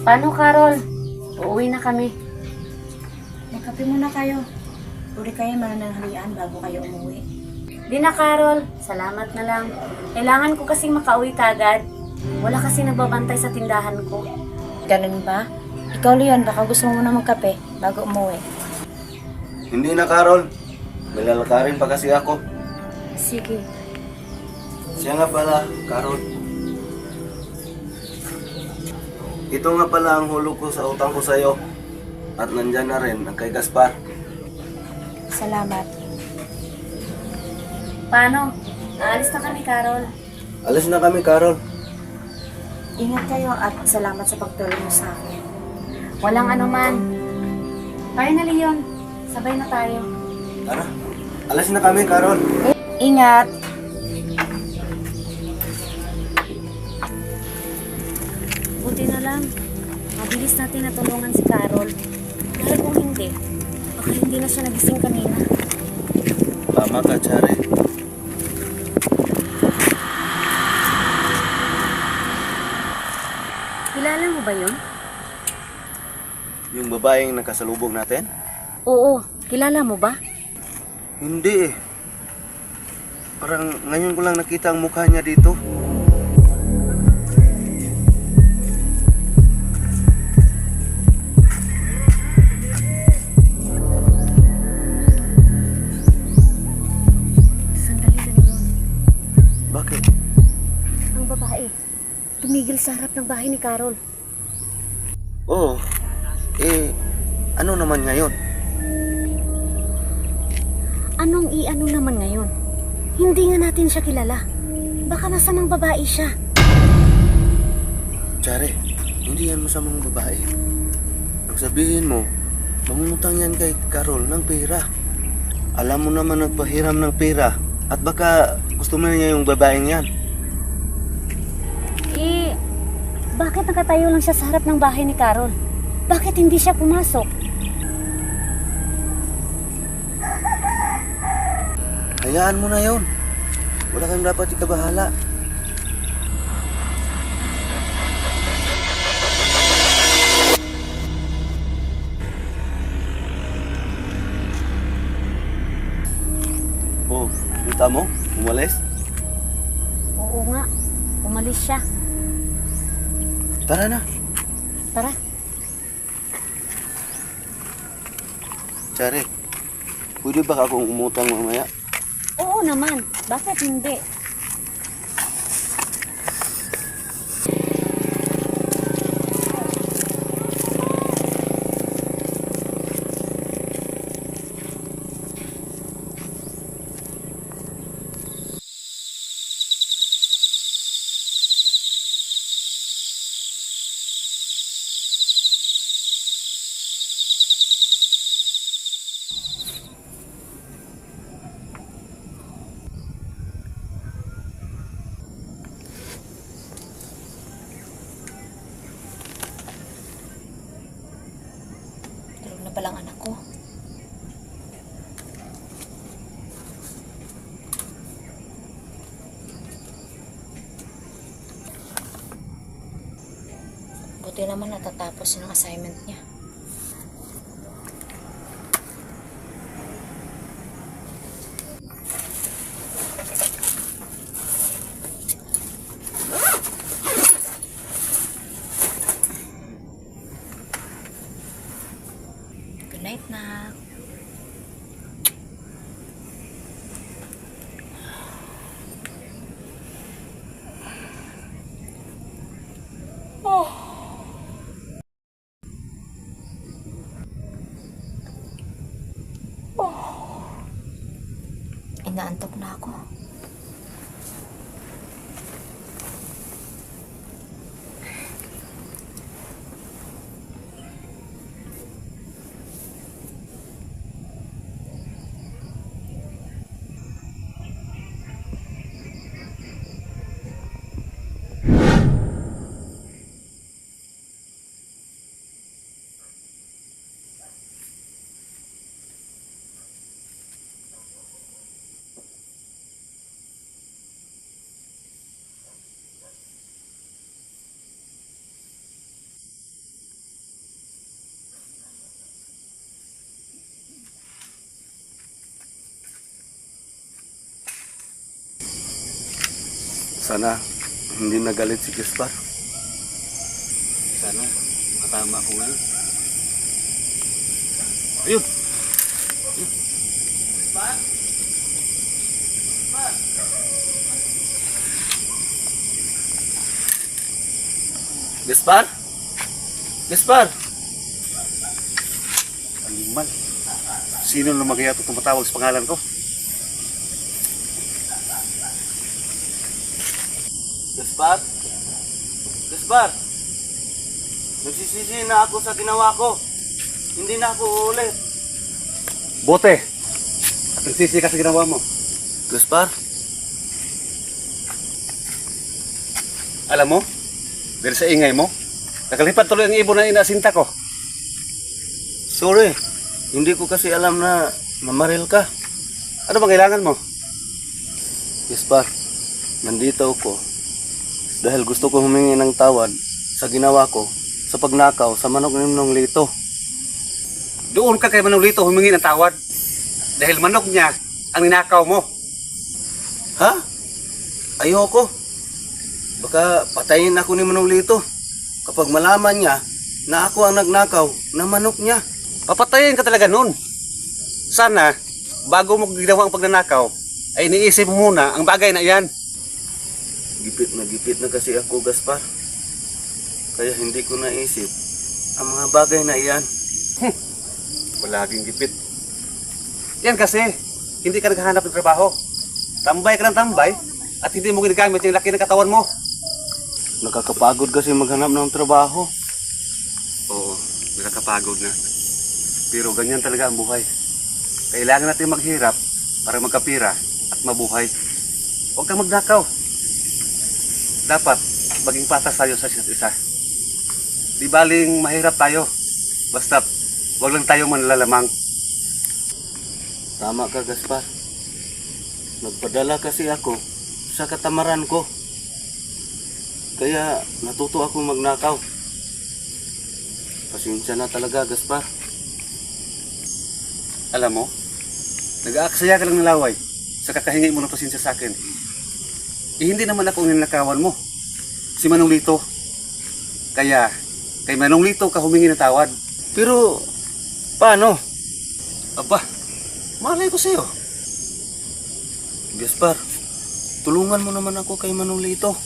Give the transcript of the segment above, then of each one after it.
Paano, Carol? Uuwi na kami. Magkape muna kayo. Uri kayo manananghalian bago kayo umuwi. Di na, Carol. Salamat na lang. Kailangan ko kasing makauwi kagad. Wala kasi nagbabantay sa tindahan ko. Ganun ba? Ikaw, Leon, baka gusto mo muna magkape bago umuwi. Hindi na, Carol. May lalakarin pa kasi ako. Sige. Siya nga pala, Carol. Ito nga pala ang hulog ko sa utang ko sa'yo. At nandyan na rin ang kay Gaspar. Salamat. Paano? Aalis na kami, Carol. Alis na kami, Carol. Ingat kayo at salamat sa pagtulong mo sa akin. Walang anuman. Tayo na, Leon. Sabay na tayo. Tara, alis na kami, Carol. Ingat! Buti na lang. Mabilis natin natulungan si Carol. Dahil kung hindi, baka hindi na siya nagising kanina. Tama ka, Chare. Kilala mo ba yun? Yung babaeng nakasalubong natin? Oo. Kilala mo ba? Hindi eh. Parang ngayon ko lang nakita ang mukha niya dito. Sandali na yun. Bakit? Ang babae. Tumigil sa harap ng bahay ni Carol. Oo. Ano naman ngayon? Anong i-ano naman ngayon? Hindi nga natin siya kilala. Baka masamang babae siya. Chare, hindi yan masamang babae. Ang sabihin mo, mangungutang yan kay Carol ng pera. Alam mo naman nagpahiram ng pera at baka gusto mo niya yung babaeng yan. Bakit nakatayo lang siya sa harap ng bahay ni Carol? Bakit hindi siya pumasok? Hayaan mo na yon. Wala kang dapat ikabahala. Oh, kita mo? Umalis? Oo nga. Umalis siya. Tara na. Tara. Chare, pwede ba akong umutang mamaya? Oo naman. Bakit hindi? Tulog na palang anak ko. Buti naman natatapos yung assignment niya. Good night, Nak. Inaantok na ako. Sana hindi nagalit si Gaspar. Sana makatama ako ngayon. Ayun! Gaspar! Gaspar! Gaspar? Gaspar! Aliman. Sino na magayato tumatawag sa pangalan ko? Gaspar? Gaspar? Nagsisisi na ako sa ginawa ko. Hindi na ako uulit. Bote! At nagsisi ka sa ginawa mo. Gaspar? Alam mo, dahil sa ingay mo, nakalipad tuloy ang ibon na inasinta ko. Sorry. Hindi ko kasi alam na mamaril ka. Ano bang kailangan mo? Gaspar, nandito ako dahil gusto ko humingi ng tawad sa ginawa ko sa pagnakaw sa manok ni Manong Lito. Doon ka kay Manolito humingi ng tawad. Dahil manok niya ang ninakaw mo. Ha? Ayoko. Baka patayin ako ni Manong Lito kapag malaman niya na ako ang nagnakaw na manok niya. Papatayin ka talaga nun. Sana, bago mo ginawa ang pagnanakaw, ay iniisip mo muna ang bagay na iyan. Gipit na kasi ako, Gaspar. Kaya hindi ko naisip ang mga bagay na iyan. Palaging gipit. Yan kasi, hindi ka naghahanap ng trabaho. Tambay ka ng tambay at hindi mo ginagamit yung laki ng katawan mo. Nakakapagod kasi maghanap ng trabaho. Oo, nakakapagod na. Pero ganyan talaga ang buhay. Kailangan natin maghirap para magkapira at mabuhay. Huwag kang magnakaw. Dapat maging patas tayo sa isa't isa. Di baling mahirap tayo. Basta huwag lang tayo manlalamang. Tama ka, Gaspar. Nagpadala kasi ako sa katamaran ko. Kaya natuto akong magnakaw. Pasensya na talaga, Gaspar. Alam mo, nag-aaksaya ka lang ng laway sa kakahingi mo ng pasensya sa akin. Hindi naman ako ang ninakawan mo. Si Manong Lito. Kaya, kay Manong Lito ka humingi ng tawad. Pero, paano? Aba, malay ko sa'yo. Gaspar, tulungan mo naman ako kay Manong Lito.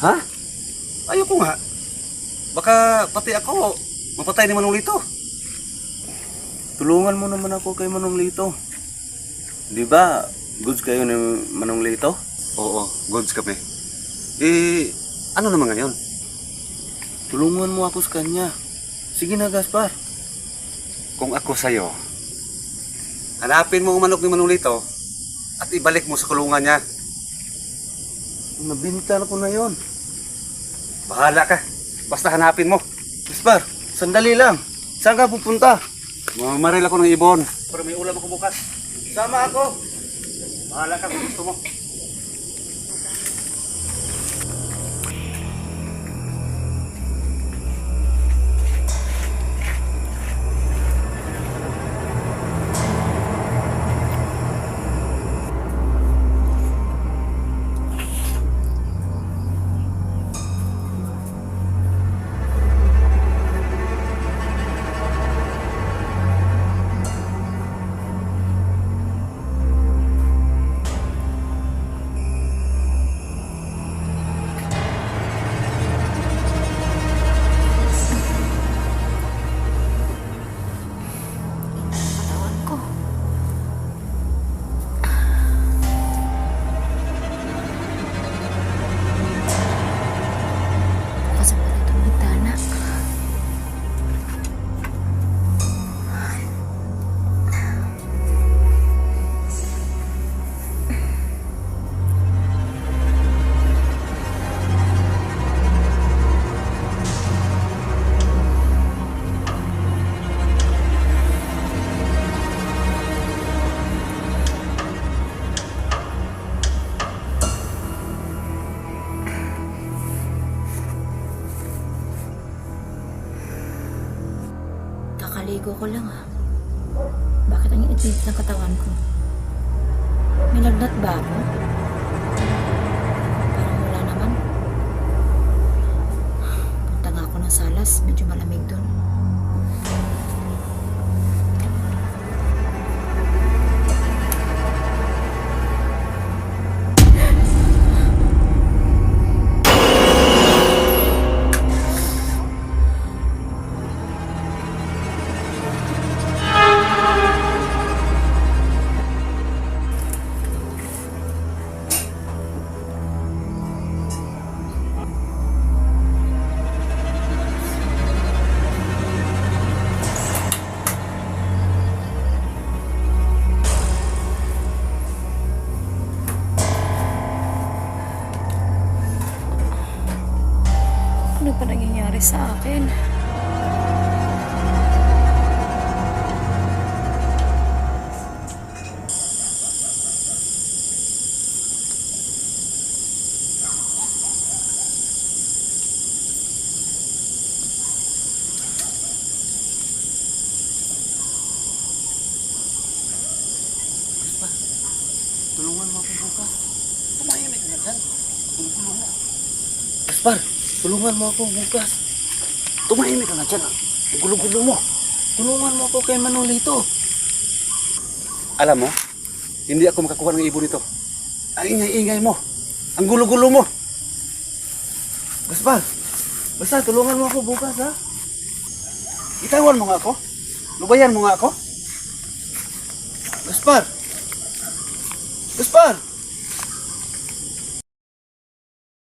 Ha? Ayoko nga. Baka pati ako mapatay ni Manong Lito. Tulungan mo naman ako kay Manong Lito. Di ba, goods kayo ni Manong Lito? Oo, goods kami. Eh, ano naman ngayon? Tulungan mo ako sa kanya. Sige na, Gaspar. Kung ako sa'yo, hanapin mo ang manok ni Manong Lito at ibalik mo sa kulungan niya. Nabinta ko na yon. Bahala ka. Basta hanapin mo. Gaspar, sandali lang. Saan ka pupunta? Mamaril ako ng ibon. Pero may ulam ako bukas. Sama ako. Bahala ka kung gusto mo. Katawan ko. Bukas pa rin itong bintana. Kakaligo ko lang ah. Bakit ang init ng katawan ko? May lagnat ba ako? Salas, medyo malamig doon. Ano pa nangyayari sa akin? Tulungan mo ako bukas. Tumahimik ka na dyan. Tulungan mo. Gaspar, tulungan mo ako bukas. Tumahimik ka na dyan. Ang gulo-gulo mo. Tulungan mo ako kay Manolito. Alam mo, hindi ako makakuha ng ibon nito. Ang ingay-ingay mo. Ang gulo-gulo mo. Gaspar, basta tulungan mo ako bukas, ha? Itawan mo nga ako. Lubayan mo nga ako. Gaspar! Gaspar!